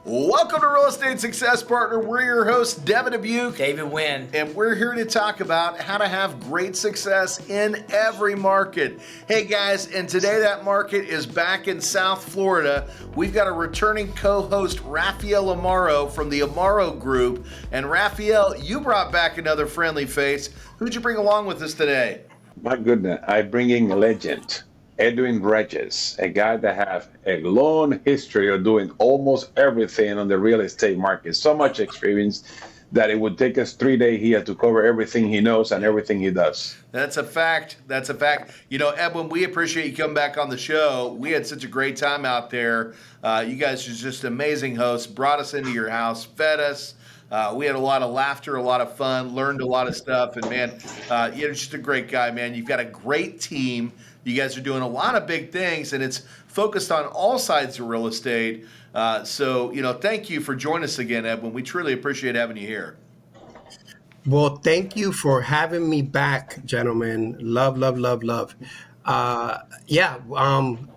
Welcome to Real Estate Success Partner. We're your hosts, Devin Dubuc, David Wynn, and we're here to talk about how to have great success in every market. Hey guys, and today that market is back in South Florida. We've got a returning co-host, Rafael Amaro from the Amaro Group. And Rafael, you brought back another friendly face. Who'd you bring along with us today? My goodness, I bring in a legend, Edwin Reyes, a guy that has a long history of doing almost everything on the real estate market. So much experience that it would take us 3 days here to cover everything he knows and everything he does. That's a fact. That's a fact. You know, Edwin, we appreciate you coming back on the show. We had such a great time out there. You guys are just amazing hosts, brought us into your house, fed us. We had a lot of laughter, a lot of fun, learned a lot of stuff. And man, you're just a great guy, man. You've got a great team. You guys are doing a lot of big things, and it's focused on all sides of real estate. So, thank you for joining us again, Edwin. We truly appreciate having you here. Well, thank you for having me back, gentlemen. Love, love, love, love. I'm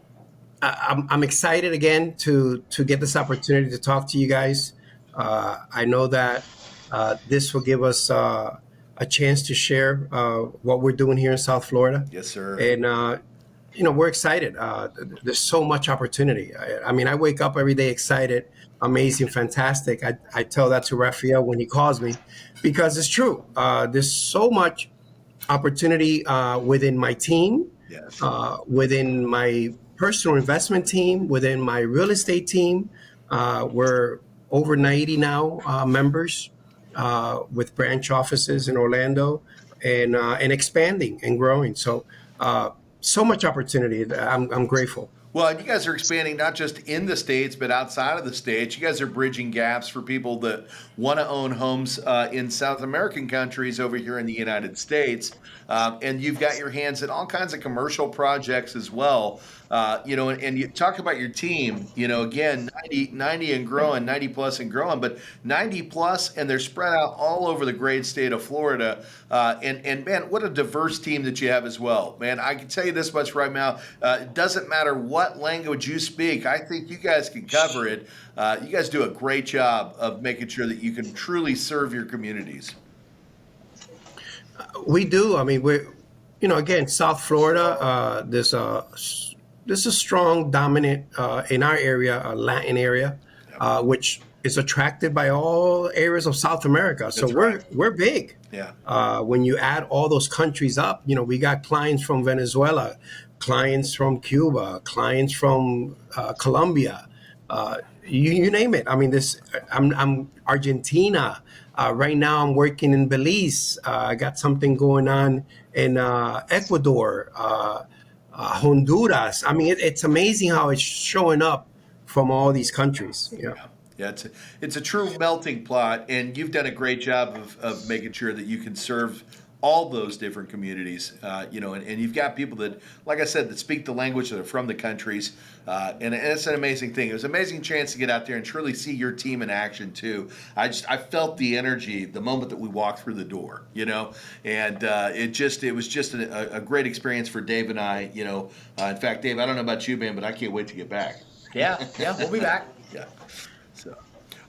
excited again to get this opportunity to talk to you guys. I know that this will give us a chance to share what we're doing here in South Florida. Yes, sir. And we're excited. There's so much opportunity. I mean, I wake up every day excited, amazing, fantastic. I tell that to Rafael when he calls me, because it's true. There's so much opportunity within my team, Yes. within my personal investment team, within my real estate team. We're over 90 now members with branch offices in Orlando and expanding and growing. So much opportunity. I'm grateful. Well, you guys are expanding not just in the States, but outside of the States. You guys are bridging gaps for people that want to own homes in South American countries over here in the United States. And you've got your hands in all kinds of commercial projects as well. And you talk about your team, again, 90 and growing, 90 plus and growing, but 90 plus, and they're spread out all over the great state of Florida. And man, what a diverse team that you have as well. Man, I can tell you this much right now. It doesn't matter what language you speak. I think you guys can cover it. You guys do a great job of making sure that you can truly serve your communities. We do. I mean, again, South Florida, there's a strong dominant in our area, a Latin area, which is attracted by all areas of South America. So we're big. Yeah. When you add all those countries up, we got clients from Venezuela, clients from Cuba, clients from Colombia, you name it. I mean, I'm Argentina. Right now, I'm working in Belize. I got something going on in Ecuador, Honduras. I mean, it's amazing how it's showing up from all these countries. Yeah, it's a true melting pot, and you've done a great job of making sure that you can serve all those different communities, and you've got people that, like I said, that speak the language, that are from the countries, and it's an amazing thing. It was an amazing chance to get out there and truly see your team in action too. I felt the energy the moment that we walked through the door, and it was just a great experience for Dave and I. In fact, Dave, I don't know about you, man, but I can't wait to get back. Yeah, we'll be back. Yeah. So,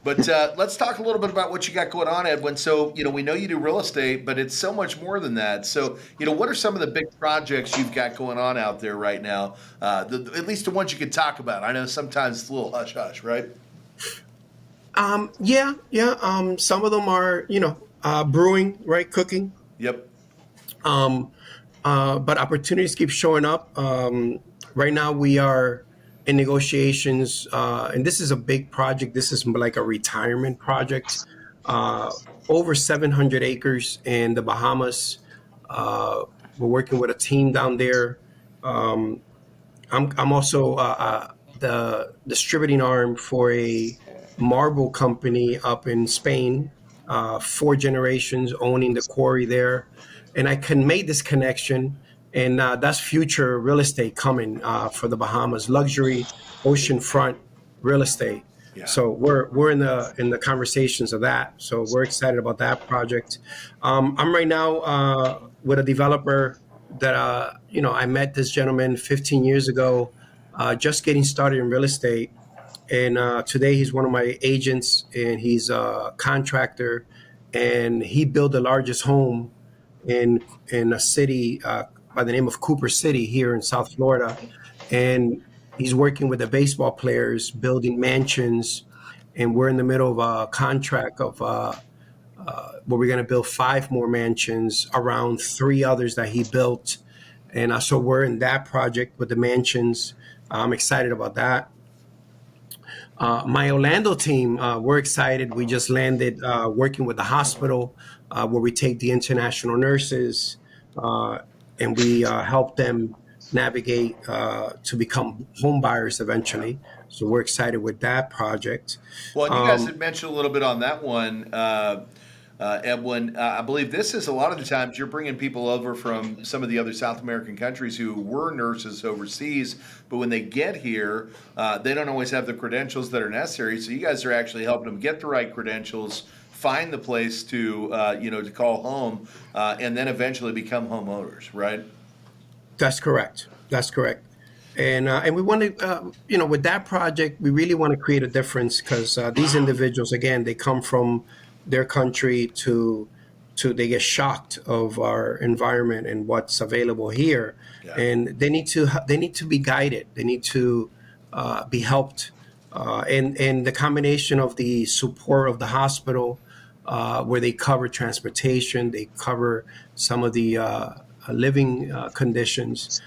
but let's talk a little bit about what you got going on, Edwin. So, we know you do real estate, but it's so much more than that. So, what are some of the big projects you've got going on out there right now? At least the ones you can talk about. I know sometimes it's a little hush hush, right? Yeah. Some of them are, brewing, right, cooking. Yep. But opportunities keep showing up. Right now, we are in negotiations, and this is a big project. This is like a retirement project. Over 700 acres in the Bahamas. We're working with a team down there. I'm also the distributing arm for a marble company up in Spain. 4 generations owning the quarry there, and I can make this connection. And that's future real estate coming for the Bahamas, luxury oceanfront real estate. Yeah. So we're in the conversations of that. So we're excited about that project. I'm right now with a developer that I met this gentleman 15 years ago, just getting started in real estate, And today he's one of my agents, and he's a contractor, and he built the largest home in a city by the name of Cooper City here in South Florida, and he's working with the baseball players building mansions, and we're in the middle of a contract of where we're going to build 5 more mansions around 3 others that he built, and so we're in that project with the mansions. I'm excited about that. My Orlando team, we're excited. We just landed working with the hospital where we take the international nurses uh, and we help them navigate to become home buyers eventually. So we're excited with that project. Well, and you guys Um, had mentioned a little bit on that one, Edwin. I believe this is a lot of the times you're bringing people over from some of the other South American countries who were nurses overseas, but when they get here, they don't always have the credentials that are necessary. So you guys are actually helping them get the right credentials, find the place to to call home, and then eventually become homeowners, right? That's correct. That's correct. And we want to, with that project, we really want to create a difference because these individuals, again, they come from their country to they get shocked of our environment and what's available here, Yeah. and they need to be guided. They need to be helped, and the combination of the support of the hospital, where they cover transportation, they cover some of the living conditions.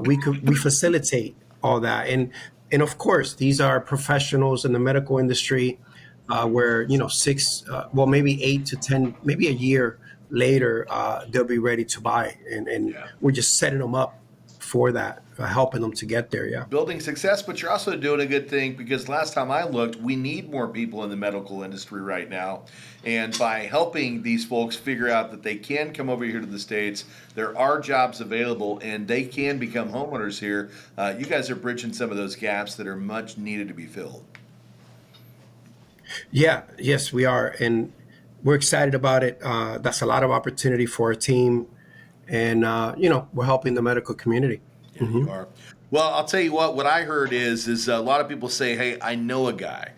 We facilitate all that, and of course these are professionals in the medical industry, where maybe 8 to 10, maybe a year later, they'll be ready to buy, and Yeah. we're just setting them up for that, helping them to get there. Yeah. Building success, but you're also doing a good thing because last time I looked, we need more people in the medical industry right now. And by helping these folks figure out that they can come over here to the States, there are jobs available and they can become homeowners here, you guys are bridging some of those gaps that are much needed to be filled. Yeah, yes, we are, and we're excited about it. That's a lot of opportunity for our team, and we're helping the medical community. Yeah, Hmm. you are. Well, I'll tell you what I heard is a lot of people say, "Hey, I know a guy."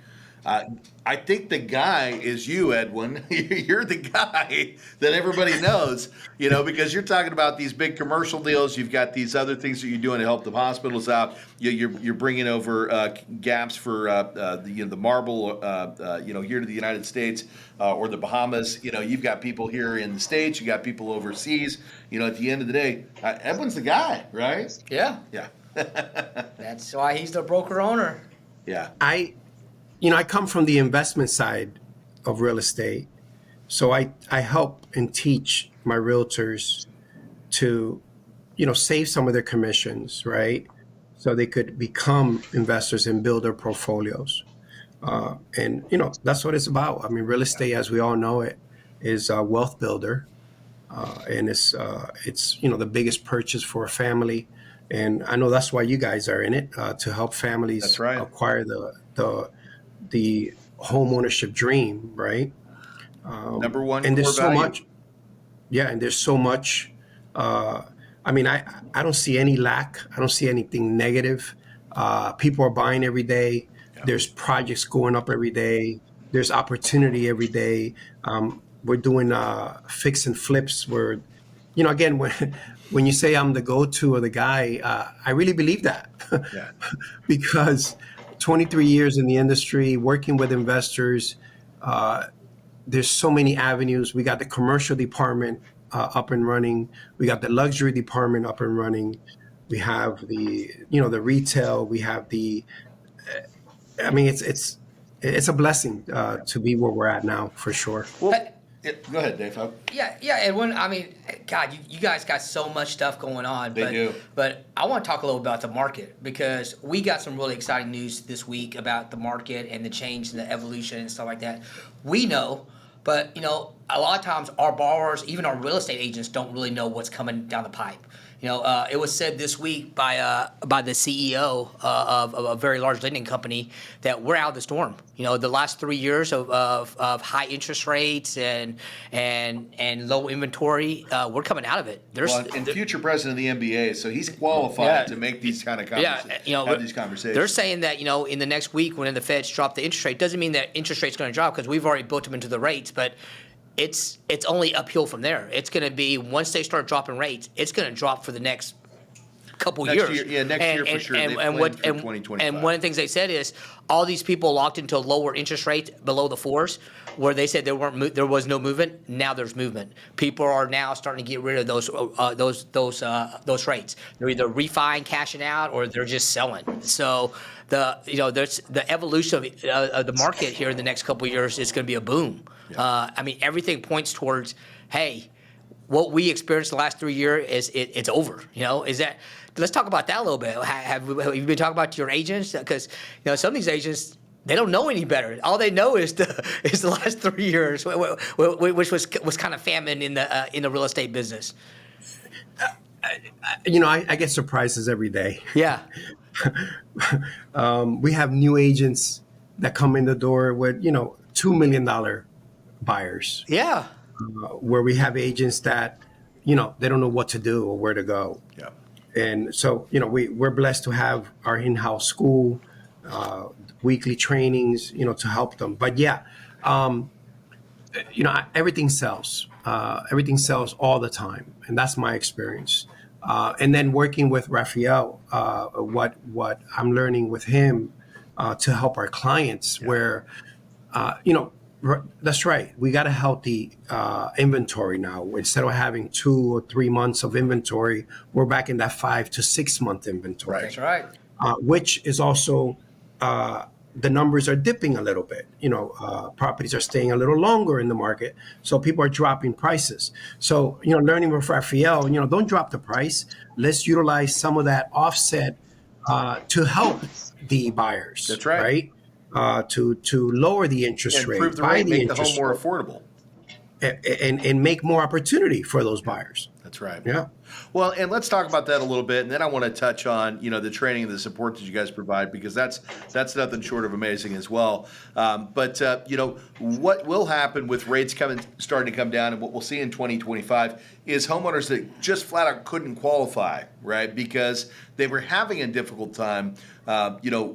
Uh, I think the guy is you, Edwin. You're the guy that everybody knows, because you're talking about these big commercial deals. You've got these other things that you're doing to help the hospitals out. You're bringing over gaps for the marble, here to the United States or the Bahamas. You've got people here in the States. You got people overseas. At the end of the day, Edwin's the guy, right? Yeah, Yeah. that's why he's the broker owner. Yeah. I come from the investment side of real estate, so I help and teach my realtors to save some of their commissions, right? So they could become investors and build their portfolios. And that's what it's about. I mean, real estate, as we all know it, is a wealth builder, and it's the biggest purchase for a family. And I know that's why you guys are in it, to help That's families right. acquire the home ownership dream, right? Number one And core there's so value. much, yeah, and there's so much. Uh, I mean, I don't see any lack. I don't see anything negative. People are buying every day. Yeah. There's projects going up every day. There's opportunity every day. We're doing fix and flips. Again, when you say I'm the go-to or the guy, I really believe that Yeah. because 23 years in the industry, working with investors, there's so many avenues. We got the commercial department up and running. We got the luxury department up and running. We have the retail. We have the. I mean, it's a blessing to be where we're at now for sure. Well, go ahead, Dave. Yeah, Edwin. I mean, God, you guys got so much stuff going on. They do. But I want to talk a little about the market because we got some really exciting news this week about the market and the change and the evolution and stuff like that. We know, but a lot of times our borrowers, even our real estate agents, don't really know what's coming down the pipe. It was said this week by the CEO of a very large lending company that we're out of the storm. The last 3 years of high interest rates and low inventory, we're coming out of it. And future president of the NBA, so he's qualified to make these kind of conversations. Have these conversations. They're saying that in the next week when the Feds drop the interest rate, doesn't mean that interest rate's going to drop because we've already built them into the rates, but it's only uphill from there. It's going to be once they start dropping rates, it's going to drop for the next couple years. Next year for sure. And through 2025. And one of the things they said is all these people locked into lower interest rates below the fours, where they said there was no movement. Now there's movement. People are now starting to get rid of those rates. They're either refining, cashing out, or they're just selling. So there's the evolution of the market here in the next couple of years is going to be a boom. Yeah. Everything points towards, hey, what we experienced the last 3 years it's over. Let's talk about that a little bit. Have you been talking about your agents? Because some of these agents, they don't know any better. All they know is the last 3 years, which was kind of famine in the real estate business. I get surprises every day. Yeah. We have new agents that come in the door with $2 million buyers. Yeah. Where we have agents that they don't know what to do or where to go. Yeah. And so we're blessed to have our in-house school, weekly trainings, to help them. But everything sells. Everything sells all the time, and that's my experience. And then working with Raphael, what I'm learning with him to help our clients, where that's right. We got a healthy inventory now. Instead of having 2 or 3 months of inventory, we're back in that 5 to 6 month inventory. That's right. Which is also the numbers are dipping a little bit. Properties are staying a little longer in the market, so people are dropping prices. So learning with Raphael, don't drop the price. Let's utilize some of that offset to help the buyers. That's right. To lower the interest rate, improve the rate, make the home more affordable, and make more opportunity for those buyers. That's right. Yeah. Well, and let's talk about that a little bit, and then I want to touch on the training and the support that you guys provide, because that's nothing short of amazing as well. But what will happen with rates starting to come down, and what we'll see in 2025 is homeowners that just flat out couldn't qualify, right, because they were having a difficult time,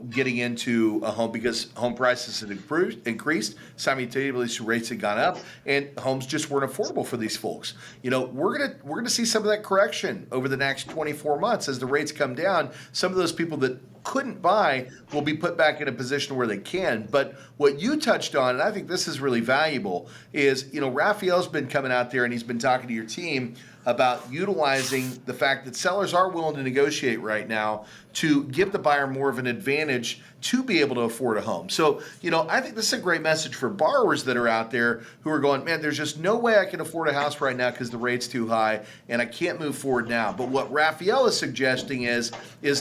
getting into a home because home prices had increased, simultaneously rates had gone up, and homes just weren't affordable for these folks. We're gonna see some of that correction over the next 24 months as the rates come down. Some of those people that couldn't buy will be put back in a position where they can. But what you touched on, and I think this is really valuable, is Raphael's been coming out there and he's been talking to your team about utilizing the fact that sellers are willing to negotiate right now to give the buyer more of an advantage to be able to afford a home. So, I think this is a great message for borrowers that are out there who are going, man, there's just no way I can afford a house right now because the rate's too high and I can't move forward now. But what Raphael is suggesting is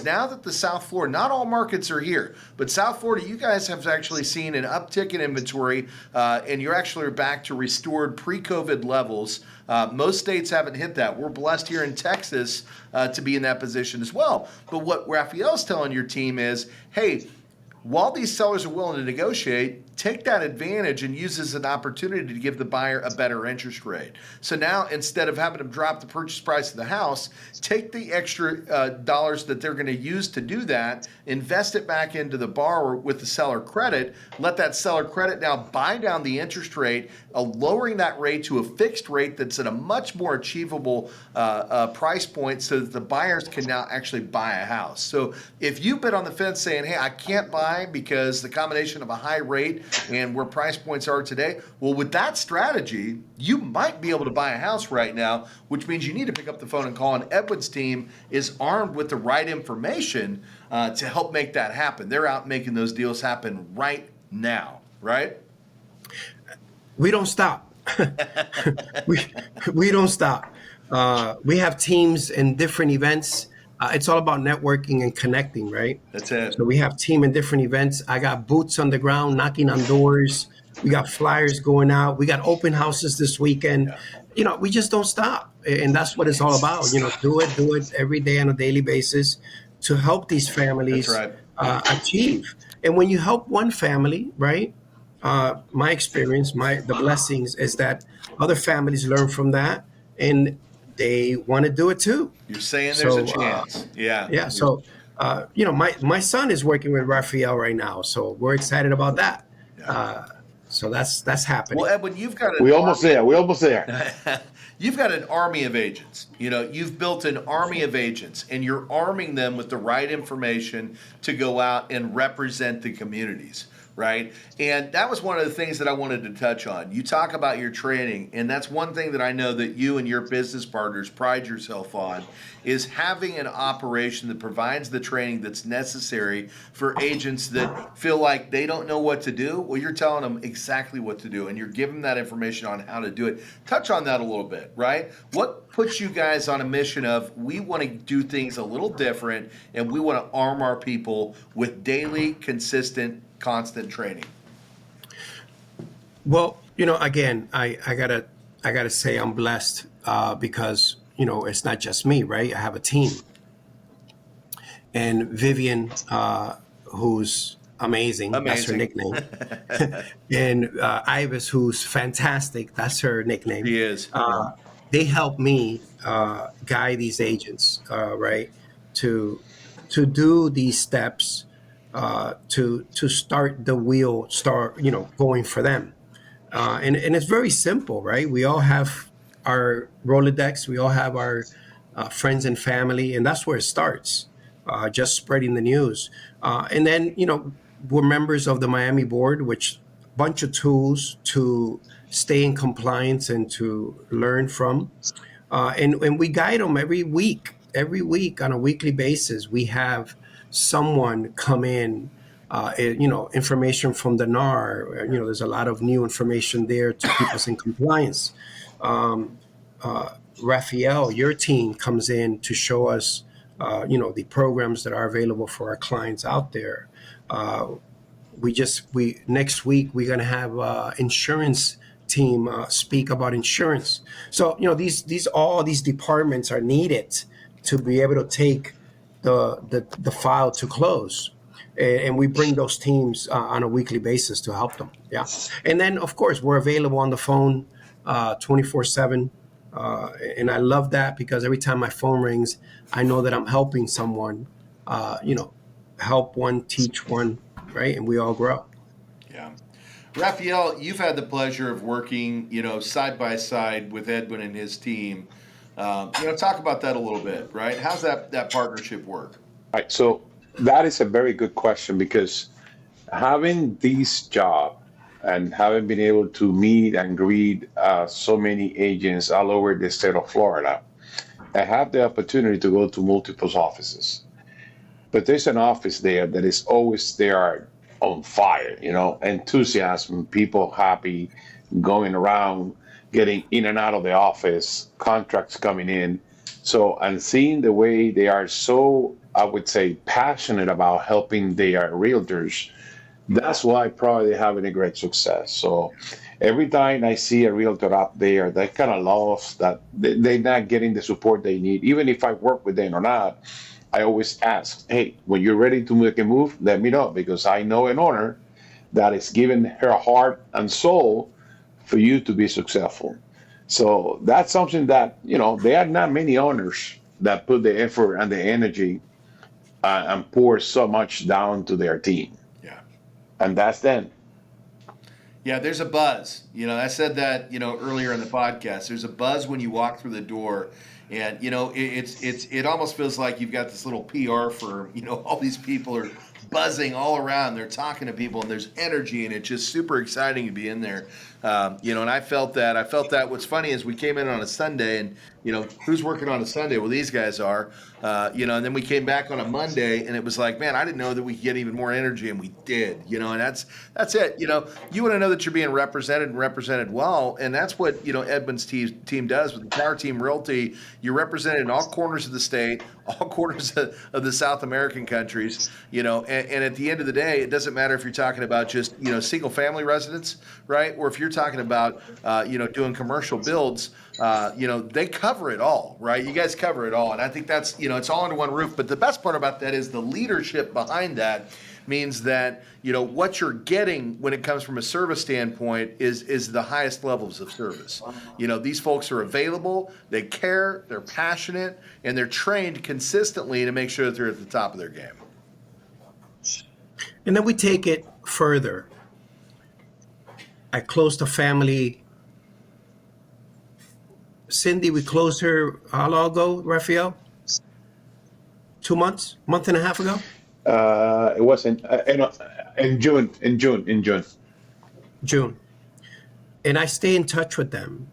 now that the South Florida, not all markets are here, but South Florida, you guys have actually seen an uptick in inventory and you're actually back to restored pre-COVID levels. Most states haven't hit that. We're blessed here in Texas to be in that position as well. But what Raphael's telling your team is, hey, while these sellers are willing to negotiate, take that advantage and use this as an opportunity to give the buyer a better interest rate. So now, instead of having them drop the purchase price of the house, take the extra dollars that they're going to use to do that, invest it back into the borrower with the seller credit, let that seller credit now buy down the interest rate, lowering that rate to a fixed rate that's at a much more achievable price point so that the buyers can now actually buy a house. So if you've been on the fence saying, hey, I can't buy because the combination of a high rate and where price points are today, well, with that strategy, you might be able to buy a house right now, which means you need to pick up the phone and call, and Edwin's team is armed with the right information to help make that happen. They're out making those deals happen right now, right? We don't stop. we don't stop. We have teams in different events. It's all about networking and connecting, right? That's it. So we have team in different events. I got boots on the ground, knocking on doors, We got flyers going out. We got open houses this weekend. Yeah. We just don't stop. And that's what it's all about. Do it every day on a daily basis to help these That's families right. achieve. And when you help one family, right? My experience, the blessings is that other families learn from that and they want to do it too. You're saying there's a So, chance. Yeah. yeah. So, my son is working with Raphael right now, so we're excited about that. Yeah. So that's Well, happening. Edwin, you've got an We almost army. there. We almost there. You've got an army of agents. You've built an army of agents, and you're arming them with the right information to go out and represent the communities, right? And that was one of the things that I wanted to touch on. You talk about your training, and that's one thing that I know that you and your business partners pride yourself on is having an operation that provides the training that's necessary for agents that feel like they don't know what to do. Well, you're telling them exactly what to do, and you're giving them that information on how to do it. Touch on that a little bit, right? What puts you guys on a mission of we want to do things a little different, and we want to arm our people with daily, consistent, constant training? Well, again, I gotta say I'm blessed because it's not just me, right? I have a team, and Vivian, who's amazing, that's her Amazing. nickname, and Ibis, who's fantastic, that's her nickname. He is. They help me guide these agents, right, to do these steps, to start the wheel, going for them. And it's very simple, right? We all have our Rolodex, we all have our friends and family, and that's where it starts. Just spreading the news, and then we're members of the Miami board, which bunch of tools to stay in compliance and to learn from, and we guide them every week. Every week on a weekly basis, we have someone come in. Information from the NAR. There's a lot of new information there to keep us in compliance. Um, Raphael, your team comes in to show us, the programs that are available for our clients out there. Uh, we next week we're gonna have insurance team speak about insurance. So all these departments are needed to be able to take the file to close, and we bring those teams on a weekly basis to help them. Yeah, and then of course we're available on the phone 24/7, and I love that because every time my phone rings, I know that I'm helping someone. Uh, you know, help one, teach one, right, and we all grow. Yeah. Raphael, you've had the pleasure of working, side by side with Edwin and his team. Talk about that a little bit, right? How's that partnership work? Right. So that is a very good question because having this job and having been able to meet and greet so many agents all over the state of Florida, I have the opportunity to go to multiple offices. But there's an office there that is always there on fire, enthusiasm, people happy, going around, getting in and out of the office, contracts coming in. So, and seeing the way they are so, I would say, passionate about helping their realtors, that's why probably they're having a great success. So every time I see a realtor up there, they kind of lost that they're not getting the support they need. Even if I work with them or not, I always ask, hey, when you're ready to make a move, let me know because I know an owner that is giving her heart and soul for you to be successful. So that's something that, there are not many owners that put the effort and the energy and pour so much down to their team. Yeah. And that's them. Yeah, there's a buzz. I said that, earlier in the podcast. There's a buzz when you walk through the door. And it almost feels like you've got this little PR firm. All these people are buzzing all around. They're talking to people, and there's energy, and it's just super exciting to be in there. And I felt that. What's funny is we came in on a Sunday, and who's working on a Sunday? Well, these guys are, and then we came back on a Monday and it was like, man, I didn't know that we could get even more energy, and we did, and that's it. You want to know that you're being represented and represented well. And that's what, Edwin's team does with the Power Team Realty. You're represented in all corners of the state, all corners of the South American countries, and at the end of the day, it doesn't matter if you're talking about just, single family residents, right? Or if you're talking about, doing commercial builds, they cover it all, right? You guys cover it all. And I think that's, it's all under one roof. But the best part about that is the leadership behind that means that, what you're getting when it comes from a service standpoint is the highest levels of service. These folks are available, they care, they're passionate, and they're trained consistently to make sure that they're at the top of their game. And then we take it further. I closed a family. Cindy, we closed her how long ago, Raphael? 2 months? Month and a half ago? It was in June. June. And I stay in touch with them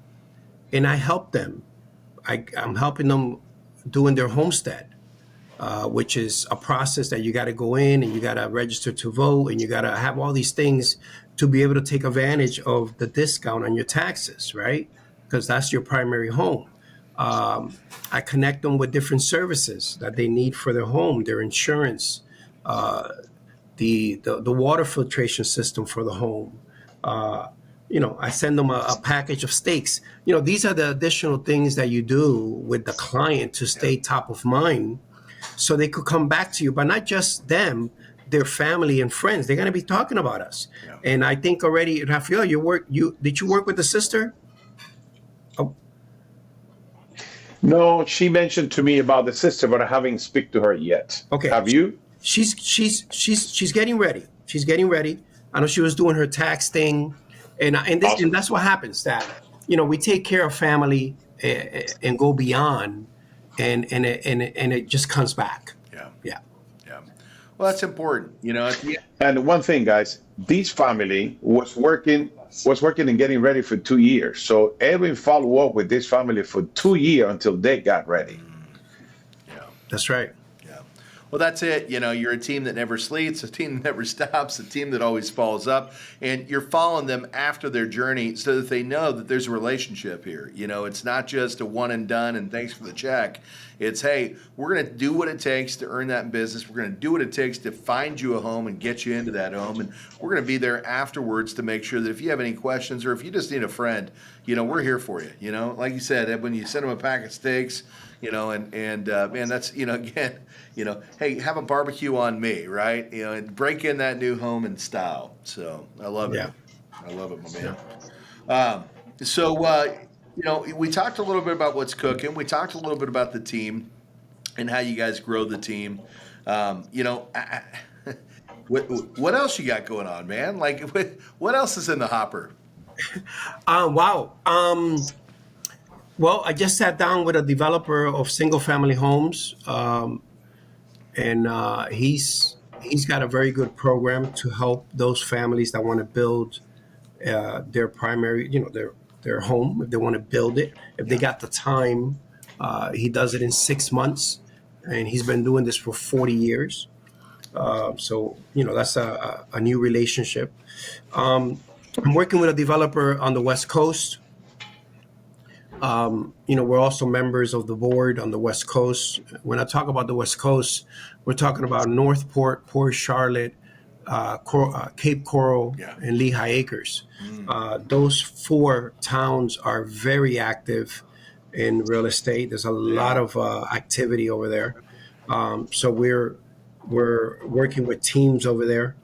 and I help them. I'm helping them doing their homestead, which is a process that you got to go in and you got to register to vote and you got to have all these things to be able to take advantage of the discount on your taxes, right? Because that's your primary home. I connect them with different services that they need for their home, their insurance, the water filtration system for the home. I send them a package of steaks. These are the additional things that you do with the client to stay top of mind so they could come back to you, but not just them, their family and friends. They're going to be talking about us. Yeah. And I think already, Rafael, did you work with the sister? Oh. No, she mentioned to me about the sister, but I haven't speak to her yet. Okay. Have you? She's getting ready. She's getting ready. I know she was doing her tax thing, and Awesome. and that's what happens. That we take care of family and go beyond, and it just comes back. Yeah. Yeah. Yeah. Well, that's important. And one thing, guys, this family was working and getting ready for 2 years. So Edwin followed up with this family for 2 years until they got ready. Yeah. That's right. Yeah. Well, that's it. You're a team that never sleeps, a team that never stops, a team that always follows up, and you're following them after their journey so that they know that there's a relationship here. It's not just a one and done and thanks for the check. It's, hey, we're going to do what it takes to earn that business. We're going to do what it takes to find you a home and get you into that home. And we're going to be there afterwards to make sure that if you have any questions or if you just need a friend, we're here for you. Like you said, when you send them a pack of steaks, and man, that's, again, hey, have a barbecue on me, right? And break in that new home in style. So I love it. Yeah. I love it, my man. We talked a little bit about what's cooking. We talked a little bit about the team and how you guys grow the team. What else you got going on, man? Like, what else is in the hopper? Wow. Well, I just sat down with a developer of single-family homes, and he's got a very good program to help those families that want to build their primary, their home, if they want to build it, if they got the time. He does it in 6 months, and he's been doing this for 40 years. So that's a new relationship. I'm working with a developer on the West Coast. We're also members of the board on the West Coast. When I talk about the West Coast, we're talking about Northport, Port Charlotte, Cape Coral, and Lehigh Acres. Those 4 towns are very active in real estate. There's a lot of activity over there. So we're working with teams over there.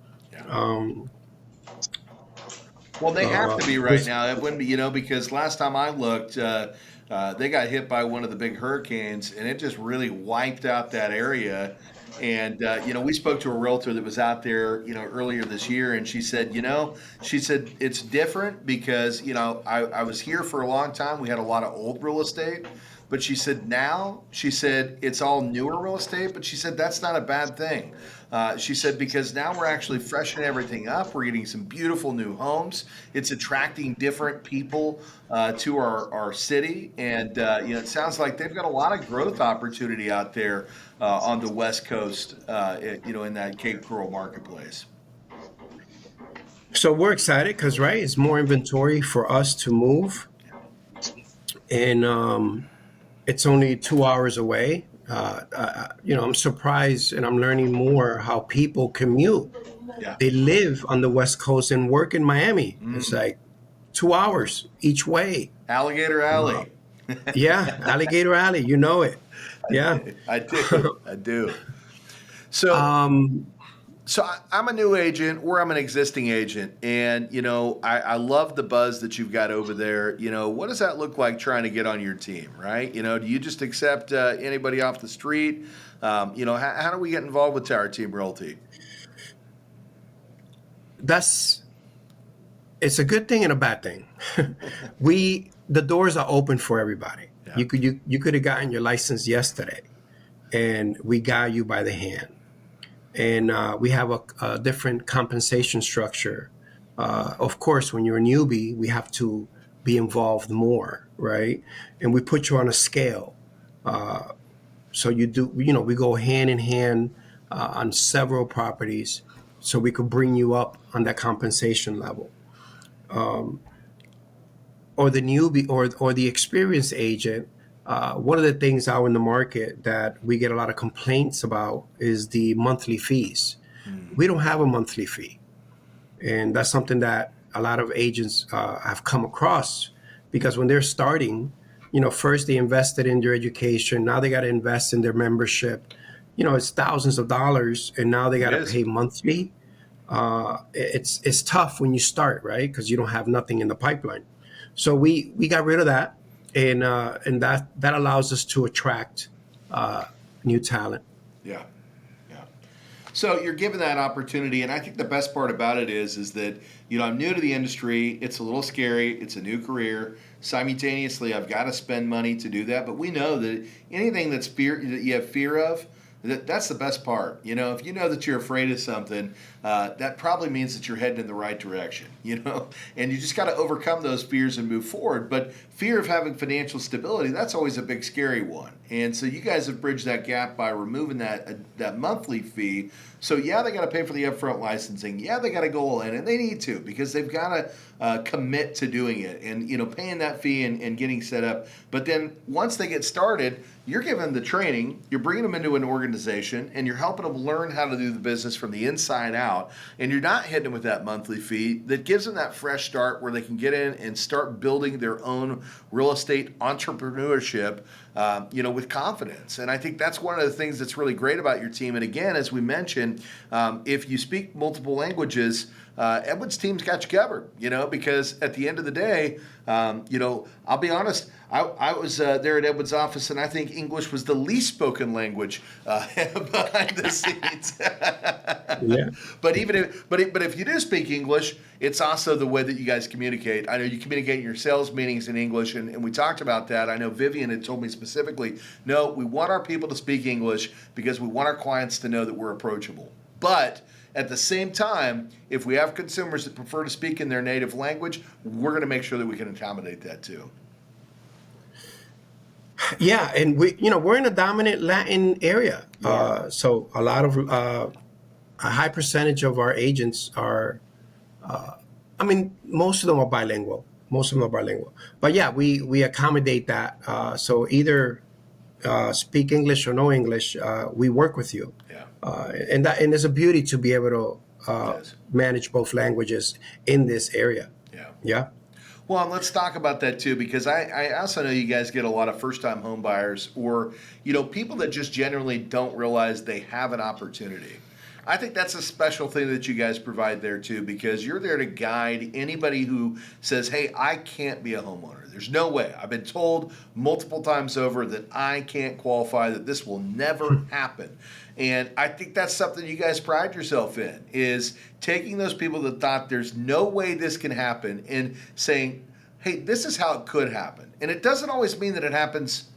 Well, they have to be right now, Edwin, because last time I looked, they got hit by one of the big hurricanes, and it just really wiped out that area. And, we spoke to a realtor that was out there, earlier this year, and she said, it's different because, I was here for a long time. We had a lot of old real estate. But she said it's all newer real estate, but she said that's not a bad thing. She said, because now we're actually freshening everything up. We're getting some beautiful new homes. It's attracting different people to our city. And, it sounds like they've got a lot of growth opportunity out there on the West Coast, in that Cape Coral marketplace. So we're excited because, right, it's more inventory for us to move. And it's only 2 hours away. I'm surprised and I'm learning more how people commute. Yeah. They live on the West Coast and work in Miami. It's Mm. like 2 hours each way. Alligator Alley. Yeah, Alligator Alley, you know it. Yeah. I do. I do. So, um, I'm a new agent or I'm an existing agent, and I love the buzz that you've got over there. What does that look like trying to get on your team, right? Do you just accept anybody off the street? How do we get involved with Tower Team Realty? it's a good thing and a bad thing. The doors are open for everybody. Yeah. You could have gotten your license yesterday, and we got you by the hand. And we have a different compensation structure. Of course, when you're a newbie, we have to be involved more, right? And we put you on a scale. So we go hand in hand on several properties, so we could bring you up on that compensation level. Or the newbie or the experienced agent. One of the things out in the market that we get a lot of complaints about is the monthly fees. We don't have a monthly fee. And that's something that a lot of agents have come across, because when they're starting, first they invested in their education. Now they got to invest in their membership. It's thousands of dollars, and now they got to pay monthly. It's tough when you start, right? Because you don't have nothing in the pipeline. So we got rid of that, and that allows us to attract new talent. Yeah. Yeah. So you're given that opportunity, and I think the best part about it is that I'm new to the industry. It's a little scary. It's a new career. Simultaneously, I've got to spend money to do that. But we know that anything that you have fear of, that's the best part. If you know that you're afraid of something, that probably means that you're heading in the right direction, and you just got to overcome those fears and move forward. But fear of having financial stability, that's always a big, scary one. And so you guys have bridged that gap by removing that monthly fee. So yeah, they got to pay for the upfront licensing. Yeah, they got to go all in, and they need to, because they've got to commit to doing it and, paying that fee and getting set up. But then once they get started, you're giving them the training, you're bringing them into an organization, and you're helping them learn how to do the business from the inside out. And you're not hitting them with that monthly fee that gives them that fresh start where they can get in and start building their own real estate entrepreneurship, with confidence. And I think that's one of the things that's really great about your team. And again, as we mentioned, if you speak multiple languages, Edwin's team's got you covered, because at the end of the day, I'll be honest, I was there at Edwin's office, and I think English was the least spoken language behind the scenes. Yeah. But if you do speak English, it's also the way that you guys communicate. I know you communicate in your sales meetings in English, and we talked about that. I know Vivian had told me specifically, no, we want our people to speak English because we want our clients to know that we're approachable. But at the same time, if we have consumers that prefer to speak in their native language, we're going to make sure that we can accommodate that too. Yeah, and we're in a dominant Latin area. So a lot of a high percentage of our agents are, most of them are bilingual. But yeah, we accommodate that. So either speak English or no English, we work with you. Yeah. And there's a beauty to be able to manage both languages in this area. Yeah. Yeah. Well, and let's talk about that too, because I also know you guys get a lot of first-time home buyers, or people that just generally don't realize they have an opportunity. I think that's a special thing that you guys provide there too, because you're there to guide anybody who says, hey, I can't be a homeowner. There's no way. I've been told multiple times over that I can't qualify, that this will never happen. And I think that's something you guys pride yourself in, is taking those people that thought there's no way this can happen and saying, hey, this is how it could happen. And it doesn't always mean that it happens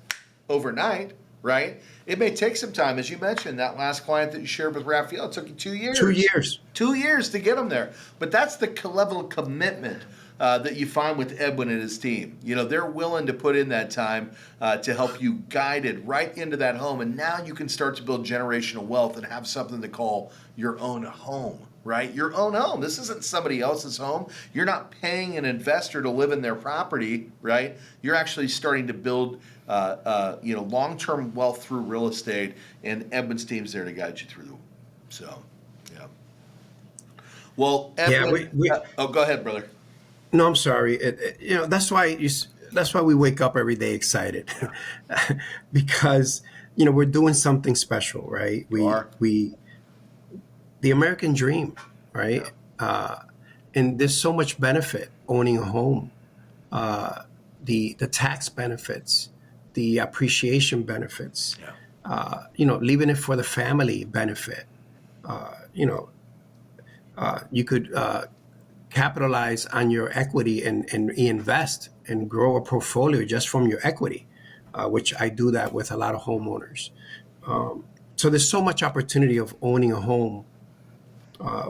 overnight. right? It may take some time, as you mentioned, that last client that you shared with Raphael, it took you 2 years. 2 years. 2 years to get them there. But that's the level of commitment that you find with Edwin and his team. You know, they're willing to put in that time to help you guide it right into that home. And now you can start to build generational wealth and have something to call your own home, right? Your own home. This isn't somebody else's home. You're not paying an investor to live in their property, right? You're actually starting to build, long-term wealth through real estate, and Edwin's team's there to guide you through. So, yeah. Well, Edwin, go ahead, brother. No, I'm sorry. That's why that's why we wake up every day excited, because we're doing something special, right? You are. The American dream, right? And there's so much benefit owning a home. The tax benefits, the appreciation benefits. Leaving it for the family benefit. You could capitalize on your equity and invest and grow a portfolio just from your equity, which I do that with a lot of homeowners. So there's so much opportunity of owning a home,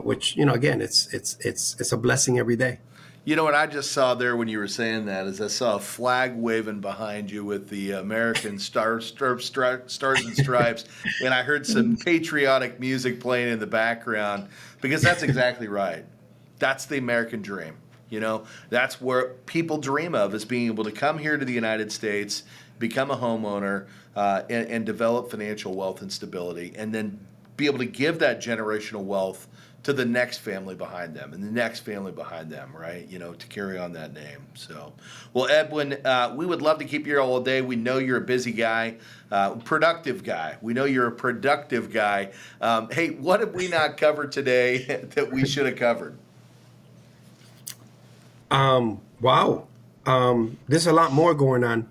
which again, it's a blessing every day. You know what I just saw there when you were saying that is I saw a flag waving behind you with the American stars and stripes, and I heard some patriotic music playing in the background, because that's exactly right. That's the American dream. That's where people dream of, is being able to come here to the United States, become a homeowner, and develop financial wealth and stability, and then be able to give that generational wealth to the next family behind them and the next family behind them, right? To carry on that name. So, well, Edwin, we would love to keep you here all day. We know you're a busy guy, productive guy. We know you're a productive guy. Hey, what have we not covered today that we should have covered? Wow. There's a lot more going on.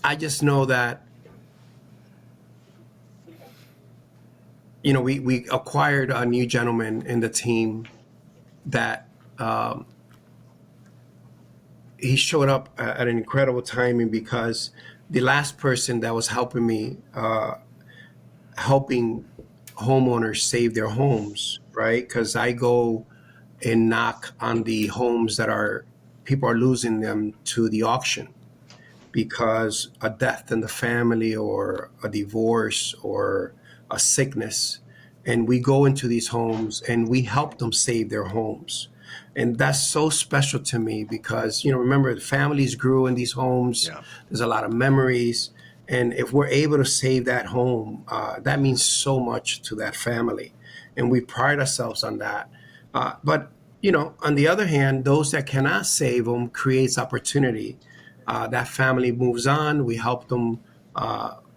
I just know that we acquired a new gentleman in the team that he showed up at an incredible timing, because the last person that was helping me, helping homeowners save their homes, right? Because I go and knock on the homes that people are losing them to the auction because a death in the family or a divorce or a sickness. And we go into these homes and we help them save their homes. And that's so special to me because, remember, the families grew in these homes. Yeah. There's a lot of memories. And if we're able to save that home, that means so much to that family. And we pride ourselves on that. But on the other hand, those that cannot save them creates opportunity. That family moves on. We help them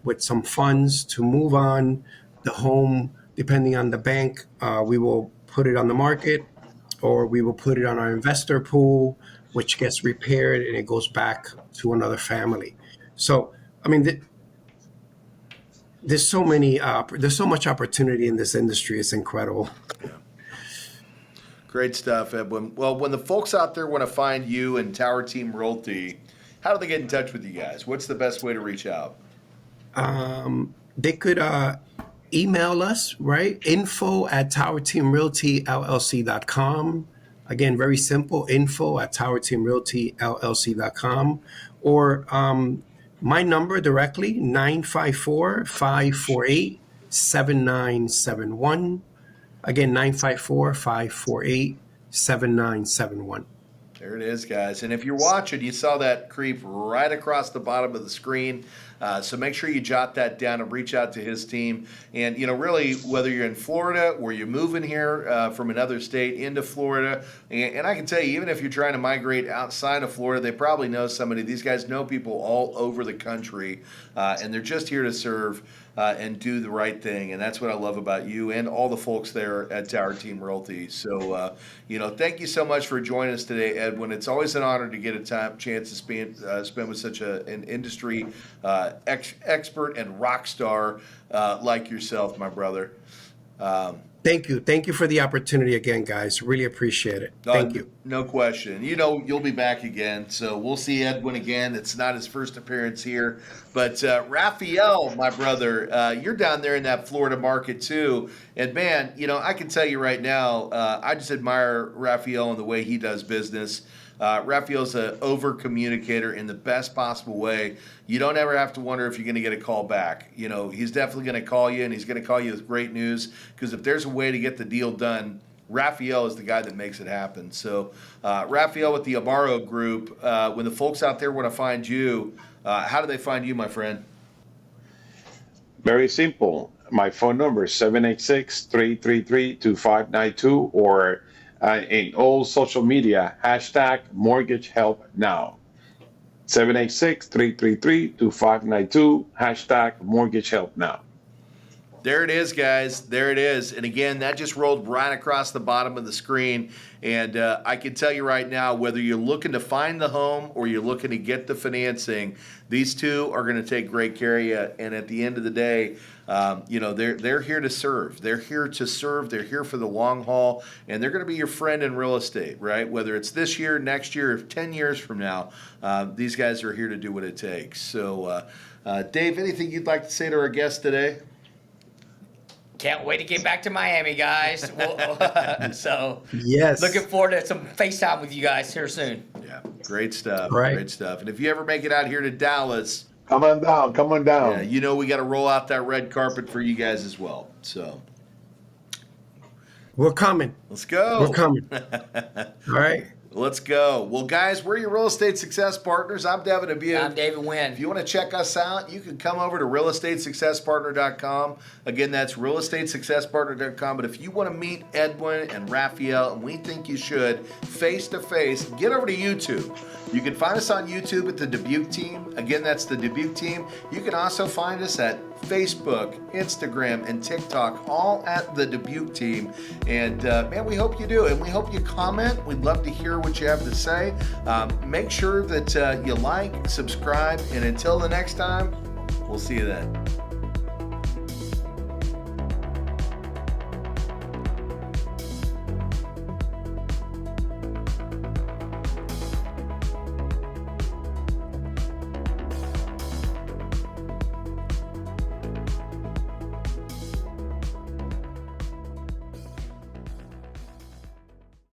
with some funds to move on. The home, depending on the bank, we will put it on the market, or we will put it on our investor pool, which gets repaired and it goes back to another family. So, there's so much opportunity in this industry. It's incredible. Great stuff, Edwin. Well, when the folks out there want to find you and Tower Team Realty, how do they get in touch with you guys? What's the best way to reach out? They could email us, right? info@towerteamrealtyllc.com. Again, very simple, info@towerteamrealtyllc.com. Or my number directly, 954-548-7971. Again, 954-548-7971. There it is, guys. And if you're watching, you saw that creep right across the bottom of the screen. So make sure you jot that down and reach out to his team. And, really, whether you're in Florida or you're moving here from another state into Florida, and I can tell you, even if you're trying to migrate outside of Florida, they probably know somebody. These guys know people all over the country, and they're just here to serve and do the right thing. And that's what I love about you and all the folks there at Tower Team Realty. So, thank you so much for joining us today, Edwin. It's always an honor to get a chance to spend with such an industry expert and rock star like yourself, my brother. Thank you. Thank you for the opportunity again, guys. Really appreciate it. Thank you. No question. You know, you'll be back again. So we'll see Edwin again. It's not his first appearance here. But Raphael, my brother, you're down there in that Florida market too. And man, you know, I can tell you right now, I just admire Raphael and the way he does business. Raphael's an over communicator in the best possible way. You don't ever have to wonder if you're going to get a call back. You know, he's definitely going to call you, and he's going to call you with great news, because if there's a way to get the deal done, Raphael is the guy that makes it happen. So, Raphael with the Amaro Group, when the folks out there want to find you, how do they find you, my friend? Very simple. My phone number is 786-333-2592, or in all social media, hashtag mortgage help now. 786-333-2592, hashtag mortgage help now. There it is, guys. There it is. And again, that just rolled right across the bottom of the screen. And I can tell you right now, whether you're looking to find the home or you're looking to get the financing, these two are going to take great care of you. And at the end of the day, you know, they're here to serve. They're here to serve. They're here for the long haul. And they're going to be your friend in real estate, right? Whether it's this year, next year, or 10 years from now, these guys are here to do what it takes. So, Dave, anything you'd like to say to our guest today? Can't wait to get back to Miami, guys. So, Yes. looking forward to some FaceTime with you guys here soon. Yeah, great stuff. Right. Great stuff. And if you ever make it out here to Dallas, Come on down. Come on down. yeah, you know we got to roll out that red carpet for you guys as well. So We're coming. let's go. We're coming. All right. Let's go. Well, guys, we're your real estate success partners. I'm Devin Dubuc. I'm David If Wynn. you want to check us out, you can come over to realestatesuccesspartner.com. Again, that's realestatesuccesspartner.com. But if you want to meet Edwin and Raphael, and we think you should, face to face, get over to YouTube. You can find us on YouTube at the Dubuc Team. Again, that's the Dubuc Team. You can also find us at Facebook, Instagram, and TikTok, all at the Dubuc Team. And man, we hope you do, and we hope you comment. We'd love to hear what you have to say. Make sure that you like, subscribe, and until the next time, we'll see you then.